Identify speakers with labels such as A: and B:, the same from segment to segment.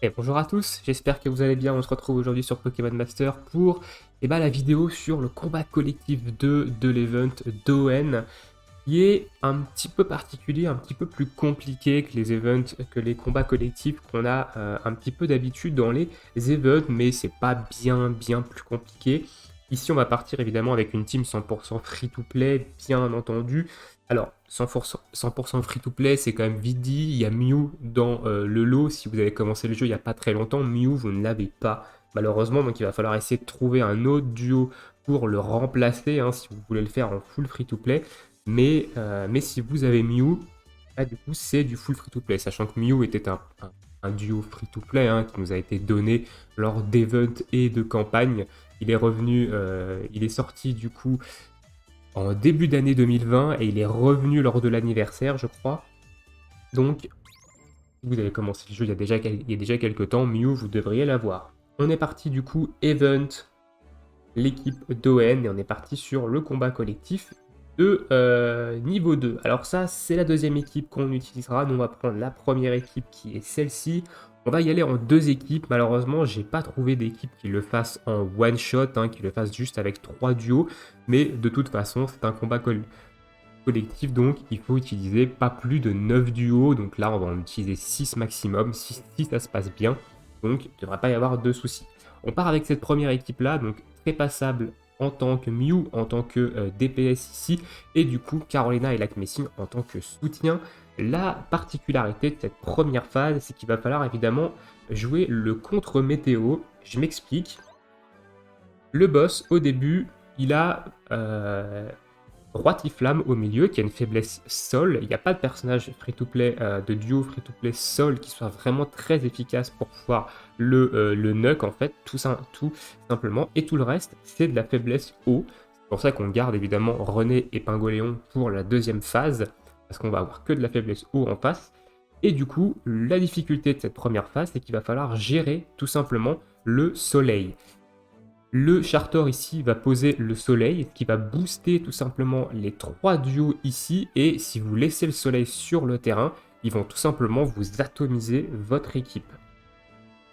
A: Et bonjour à tous, j'espère que vous allez bien. On se retrouve aujourd'hui sur Pokémon Master pour la vidéo sur le combat collectif 2 de l'event d'ON, qui est un petit peu particulier, un petit peu plus compliqué que les events, que les combats collectifs qu'on a un petit peu d'habitude dans les events, mais c'est pas bien plus compliqué. Ici, on va partir évidemment avec une team 100% free-to-play, bien entendu. Alors, 100% free-to-play, c'est quand même vite dit. Il y a Mew dans le lot. Si vous avez commencé le jeu il n'y a pas très longtemps, Mew, vous ne l'avez pas, malheureusement. Donc, il va falloir essayer de trouver un autre duo pour le remplacer, hein, si vous voulez le faire en full free-to-play. Mais si vous avez Mew, là, du coup, c'est du full free-to-play. Sachant que Mew était un duo free-to-play hein, qui nous a été donné lors d'events et de campagnes. Il est revenu, il est sorti du coup en début d'année 2020 et il est revenu lors de l'anniversaire, je crois. Donc, si vous avez commencé le jeu il y a déjà quelques temps, Mew, vous devriez l'avoir. On est parti du coup, Event, l'équipe d'ON, et on est parti sur le combat collectif de niveau 2. Alors ça, c'est la deuxième équipe qu'on utilisera. Nous, on va prendre la première équipe qui est celle-ci. On va y aller en deux équipes. Malheureusement, j'ai pas trouvé d'équipe qui le fasse en one shot, hein, qui le fasse juste avec 3 duos. Mais de toute façon, c'est un combat collectif, donc il faut utiliser pas plus de 9 duos. Donc là, on va en utiliser 6 maximum, si ça se passe bien. Donc, il ne devrait pas y avoir de soucis. On part avec cette première équipe-là, donc très passable en tant que Mew, en tant que DPS ici, et du coup Carolina et Lakmessing en tant que soutien. La particularité de cette première phase, c'est qu'il va falloir évidemment jouer le contre-météo. Je m'explique. Le boss, au début, il a Roitiflamme au milieu, qui a une faiblesse sol. Il n'y a pas de personnage free-to-play, de duo free-to-play sol qui soit vraiment très efficace pour pouvoir le nuke, en fait, tout simplement. Et tout le reste, c'est de la faiblesse eau. C'est pour ça qu'on garde évidemment René et Pingoléon pour la deuxième phase, parce qu'on va avoir que de la faiblesse eau en face. Et du coup, la difficulté de cette première phase, c'est qu'il va falloir gérer tout simplement le soleil. Le Charter ici va poser le soleil, qui va booster tout simplement les 3 duos ici, et si vous laissez le soleil sur le terrain, ils vont tout simplement vous atomiser votre équipe.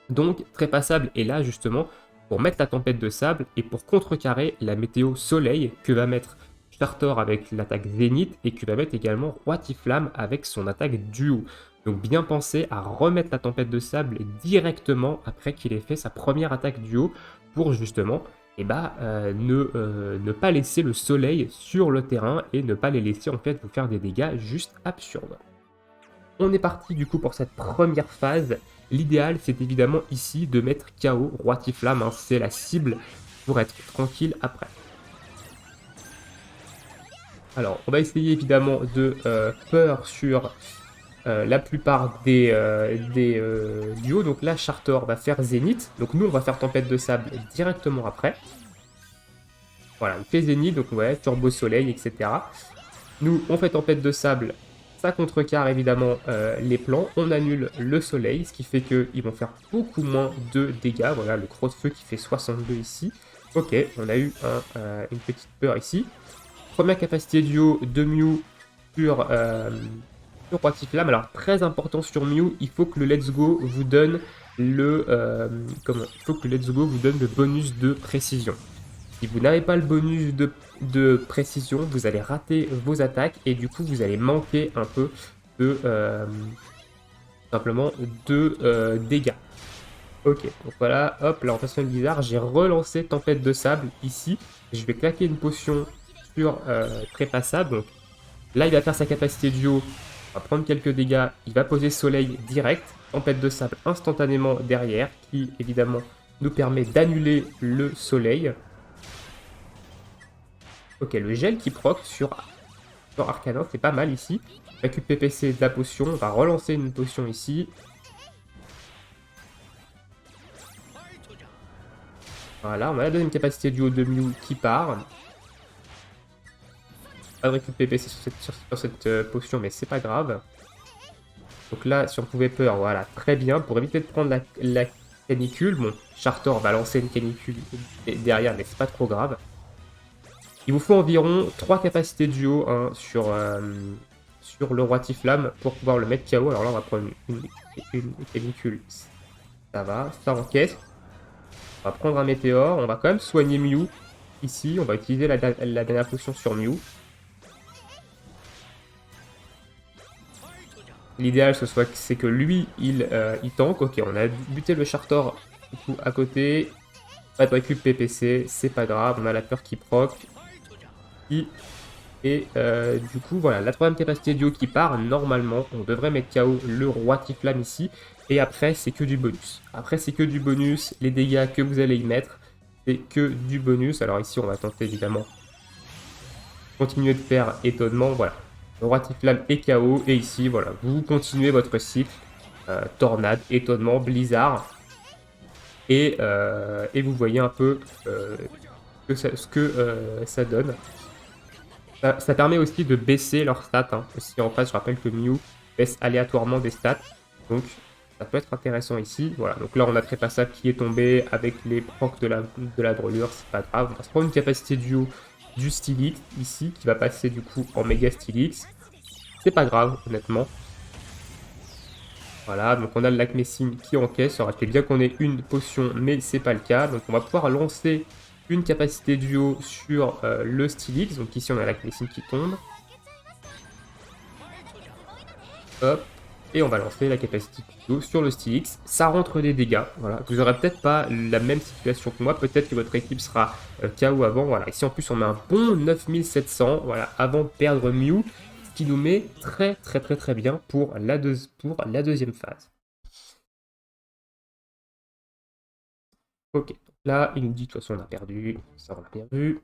A: Donc très passable est là justement pour mettre la tempête de sable et pour contrecarrer la météo soleil que va mettre Charter avec l'attaque Zénith et que va mettre également Roitiflamme avec son attaque duo. Donc bien penser à remettre la tempête de sable directement après qu'il ait fait sa première attaque duo pour justement ne pas laisser le soleil sur le terrain et ne pas les laisser en fait vous faire des dégâts juste absurdes. On est parti du coup pour cette première phase. L'idéal c'est évidemment ici de mettre KO Roitiflamme, hein, c'est la cible pour être tranquille après. Alors on va essayer évidemment de peur sur la plupart des duos. Donc là, Charter va faire Zénith. Donc nous, on va faire Tempête de Sable directement après. Voilà, il fait Zénith, donc ouais, Turbo Soleil, etc. Nous, on fait Tempête de Sable. Ça contrecarre évidemment les plans. On annule le Soleil, ce qui fait qu'ils vont faire beaucoup moins de dégâts. Voilà, le Croc de Feu qui fait 62 ici. Ok, on a eu une petite peur ici. Première capacité duo de Mew sur Roitiflamme. Alors très important sur Mew, il faut que le Let's Go vous donne il faut que le Let's Go vous donne le bonus de précision. Si vous n'avez pas le bonus de précision, vous allez rater vos attaques et du coup vous allez manquer un peu de simplement de dégâts. Ok, donc voilà, hop, là en façon bizarre, j'ai relancé Tempête de Sable ici. Je vais claquer une potion sur Trépassable. Donc là il va faire sa capacité duo. On va prendre quelques dégâts, il va poser Soleil direct, Tempête de Sable instantanément derrière, qui évidemment nous permet d'annuler le Soleil. Ok, le gel qui proc sur Arcanin, c'est pas mal ici. Récup PPC de la potion, on va relancer une potion ici. Voilà, on a la deuxième capacité duo de Mew qui part. Pas de récup PPC sur cette potion, mais c'est pas grave. Donc là, si on pouvait peur, voilà, très bien. Pour éviter de prendre la canicule, bon, Charter va lancer une canicule derrière, mais c'est pas trop grave. Il vous faut environ 3 capacités duo hein, sur le Roitiflamme pour pouvoir le mettre KO. Alors là, on va prendre une canicule ça va, ça encaisse. On va prendre un météore, on va quand même soigner Mew. Ici, on va utiliser la dernière potion sur Mew. L'idéal, c'est que lui, il tank. Ok, on a buté le Chartor du coup, à côté. Pas de récup PPC, c'est pas grave. On a la peur qui proc. Et du coup, voilà, la troisième capacité duo qui part. Normalement, on devrait mettre KO le roi Tiflam ici. Et après, c'est que du bonus. Après, c'est que du bonus. Les dégâts que vous allez y mettre, c'est que du bonus. Alors ici, on va tenter évidemment continuer de faire étonnement. Voilà. Le roi Tiflam est KO. Et ici, voilà, vous continuez votre cycle. Tornade, étonnement, blizzard. Et vous voyez un peu ce que ça donne. Ça permet aussi de baisser leurs stats. Hein. Aussi en face, je rappelle que Mew baisse aléatoirement des stats. Donc ça peut être intéressant ici. Voilà, donc là on a Trépassable qui est tombé avec les procs de la brûlure, c'est pas grave. On va se prendre une capacité duo du Stylix ici, qui va passer du coup en méga Stylix. C'est pas grave, honnêtement. Voilà, donc on a le lac Messine qui encaisse. Ça aurait été bien qu'on ait une potion, mais c'est pas le cas. Donc on va pouvoir lancer une capacité duo sur le Stylix. Donc ici on a la Messine qui tombe. Hop. Et on va lancer la capacité duo sur le Stylix. Ça rentre des dégâts. Voilà. Vous n'aurez peut-être pas la même situation que moi. Peut-être que votre équipe sera KO avant. Voilà. Ici en plus on met un bon 9700. Voilà. Avant de perdre Mew. Ce qui nous met très bien pour la deuxième phase. Ok. Là, il nous dit de toute façon on a perdu. Ça on l'a bien vu.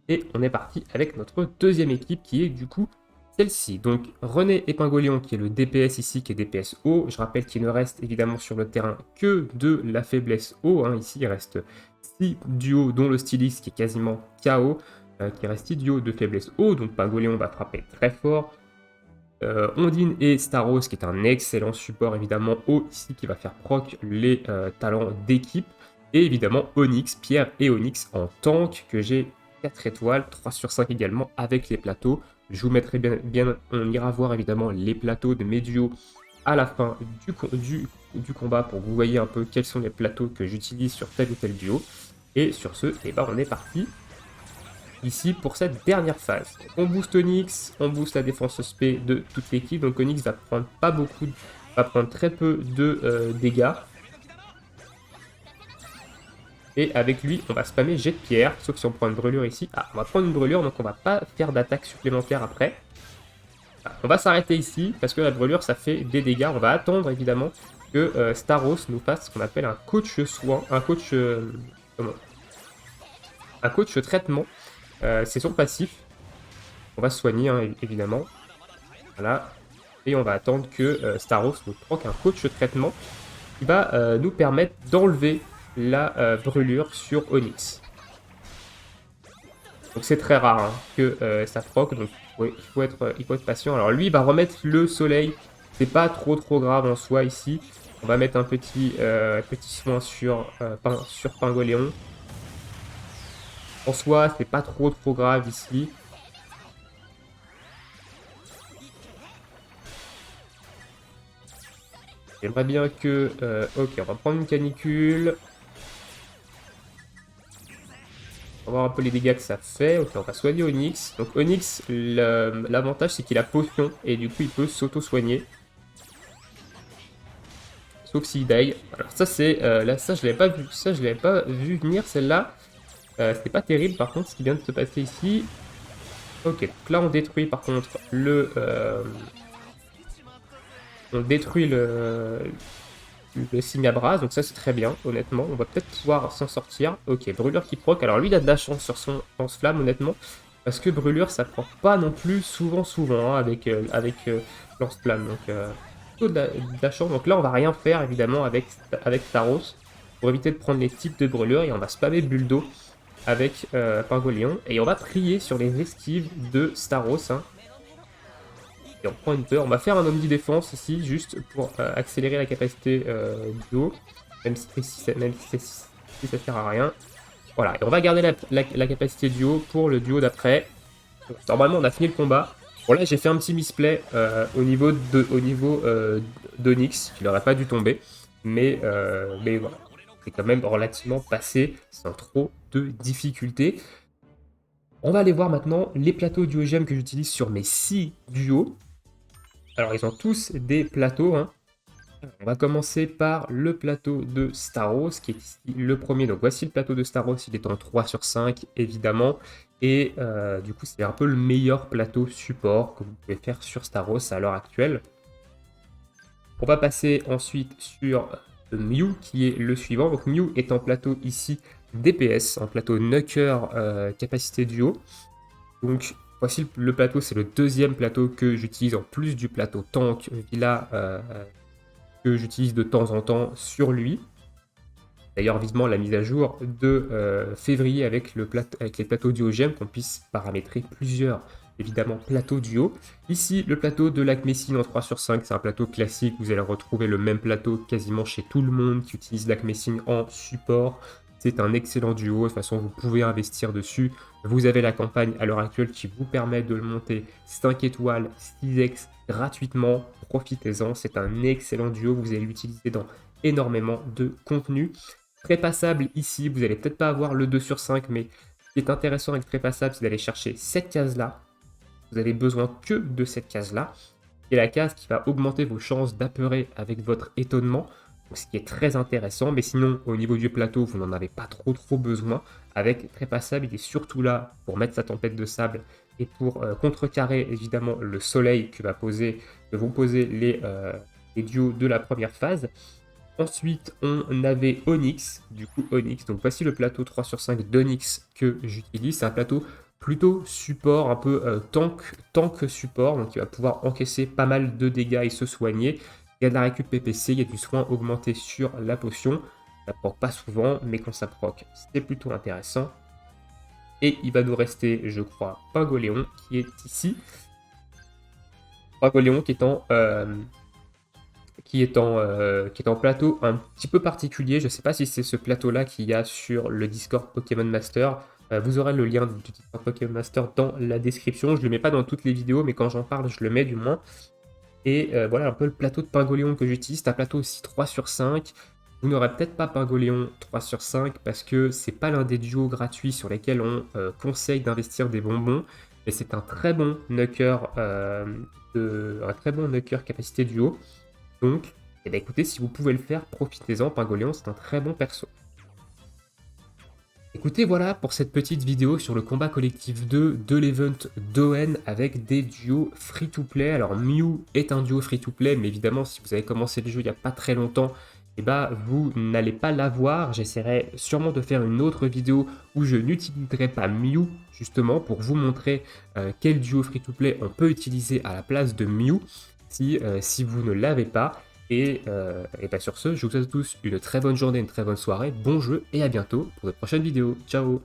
A: Et on est parti avec notre deuxième équipe qui est du coup celle-ci. Donc René et Pingoléon qui est le DPS ici, qui est DPS haut. Je rappelle qu'il ne reste évidemment sur le terrain que de la faiblesse haut. Hein. Ici il reste 6 duos dont le Stylix qui est quasiment KO. Qui reste 6 duos de faiblesse haut. Donc Pingoléon va frapper très fort. Ondine et Staros qui est un excellent support évidemment haut ici qui va faire proc les talents d'équipe. Et évidemment Onyx, Pierre et Onyx en tank que j'ai 4 étoiles, 3 sur 5 également avec les plateaux. Je vous mettrai bien, on ira voir évidemment les plateaux de mes duos à la fin du combat pour que vous voyez un peu quels sont les plateaux que j'utilise sur tel ou tel duo. Et sur ce, eh ben, on est parti ici pour cette dernière phase. On booste Onyx, on booste la défense spé de toute l'équipe. Donc Onyx va prendre pas beaucoup, va prendre très peu de dégâts. Et avec lui, on va spammer jet de pierre, sauf si on prend une brûlure ici. Ah, on va prendre une brûlure, donc on va pas faire d'attaque supplémentaire après. Ah, on va s'arrêter ici, parce que la brûlure, ça fait des dégâts. On va attendre, évidemment, que Staros nous fasse ce qu'on appelle un coach soin, un coach traitement. C'est son passif. On va se soigner, hein, évidemment. Voilà. Et on va attendre que Staros nous proc un coach traitement qui va nous permettre d'enlever la brûlure sur Onyx. Donc c'est très rare hein, que ça proc, donc il faut être patient. Alors lui il va remettre le soleil, c'est pas trop grave en soi ici. On va mettre un petit soin sur Pingoléon. En soi c'est pas trop grave ici. J'aimerais bien que... ok, on va prendre une canicule. On va voir un peu les dégâts que ça fait. Ok, on va soigner Onyx. Donc Onyx, l'avantage c'est qu'il a potion et du coup il peut s'auto-soigner. Sauf s'il die. Alors ça c'est... là ça je l'avais pas vu. Ça je l'avais pas vu venir celle-là. C'était pas terrible par contre ce qui vient de se passer ici. Ok, donc là on détruit par contre le... on détruit le signe à bras, donc ça c'est très bien, honnêtement. On va peut-être pouvoir s'en sortir. Ok, brûlure qui proc. Alors lui il a de la chance sur son lance-flamme, honnêtement. Parce que brûlure ça proc pas non plus souvent hein, avec lance-flamme. Donc plutôt de la chance. Donc là on va rien faire évidemment avec Staros. Pour éviter de prendre les types de brûlure. Et on va spammer bulle d'eau avec Pingoléon. Et on va prier sur les esquives de Staros. Hein. Et on prend une peur. On va faire un omni-défense ici, juste pour accélérer la capacité du haut, même si ça sert à rien. Voilà, et on va garder la capacité du haut pour le duo d'après. Normalement, on a fini le combat. Bon, là, j'ai fait un petit misplay au niveau d'Onyx, qui n'aurait pas dû tomber. mais voilà, c'est quand même relativement passé sans trop de difficultés. On va aller voir maintenant les plateaux duo gem que j'utilise sur mes 6 duos. Alors ils ont tous des plateaux, hein. On va commencer par le plateau de Staros, qui est ici le premier. Donc voici le plateau de Staros, il est en 3 sur 5, évidemment. Et du coup, c'est un peu le meilleur plateau support que vous pouvez faire sur Staros à l'heure actuelle. On va passer ensuite sur Mew, qui est le suivant. Donc Mew est en plateau ici DPS, en plateau Nucker capacité duo. Donc voici le plateau, c'est le deuxième plateau que j'utilise en plus du plateau tank Villa que j'utilise de temps en temps sur lui. D'ailleurs, vivement la mise à jour de février avec les plateaux duo gem, qu'on puisse paramétrer plusieurs, évidemment, plateaux duo. Ici, le plateau de l'Acmessine en 3 sur 5, c'est un plateau classique. Vous allez retrouver le même plateau quasiment chez tout le monde qui utilise l'Acmessine en support. C'est un excellent duo, de toute façon, vous pouvez investir dessus. Vous avez la campagne à l'heure actuelle qui vous permet de le monter 5 étoiles, 6x gratuitement. Profitez-en, c'est un excellent duo, vous allez l'utiliser dans énormément de contenu. Trépassable ici, vous n'allez peut-être pas avoir le 2 sur 5, mais ce qui est intéressant avec Trépassable, c'est d'aller chercher cette case-là. Vous avez besoin que de cette case-là. Et la case qui va augmenter vos chances d'apeurer avec votre étonnement. Donc, ce qui est très intéressant, mais sinon, au niveau du plateau, vous n'en avez pas trop besoin. Avec Trépassable, il est surtout là pour mettre sa tempête de sable et pour contrecarrer évidemment le soleil que vont poser les duos de la première phase. Ensuite, on avait Onyx, du coup Onyx. Donc voici le plateau 3 sur 5 d'Onyx que j'utilise. C'est un plateau plutôt support, un peu tank support. Donc il va pouvoir encaisser pas mal de dégâts et se soigner. Il y a de la récup PPC, il y a du soin augmenté sur la potion. Ça proc pas souvent, mais quand ça proc, c'est plutôt intéressant. Et il va nous rester, je crois, Pingoléon qui est ici. Pingoléon qui est en plateau un petit peu particulier. Je ne sais pas si c'est ce plateau-là qu'il y a sur le Discord Pokémon Master. Vous aurez le lien du Discord Pokémon Master dans la description. Je ne le mets pas dans toutes les vidéos, mais quand j'en parle, je le mets du moins. Et voilà un peu le plateau de Pingoléon que j'utilise. C'est un plateau aussi 3 sur 5. Vous n'aurez peut-être pas Pingoléon 3 sur 5 parce que c'est pas l'un des duos gratuits sur lesquels on conseille d'investir des bonbons. Mais c'est un très bon Nucker, capacité duo. Donc, eh bien, écoutez, si vous pouvez le faire, profitez-en. Pingoléon, c'est un très bon perso. Écoutez, voilà pour cette petite vidéo sur le combat collectif 2 de l'event d'Owen avec des duos free-to-play. Alors, Mew est un duo free-to-play, mais évidemment, si vous avez commencé le jeu il n'y a pas très longtemps, eh ben, vous n'allez pas l'avoir. J'essaierai sûrement de faire une autre vidéo où je n'utiliserai pas Mew, justement, pour vous montrer quel duo free-to-play on peut utiliser à la place de Mew si vous ne l'avez pas. Et bien sur ce, je vous souhaite à tous une très bonne journée, une très bonne soirée, bon jeu et à bientôt pour de prochaines vidéos. Ciao!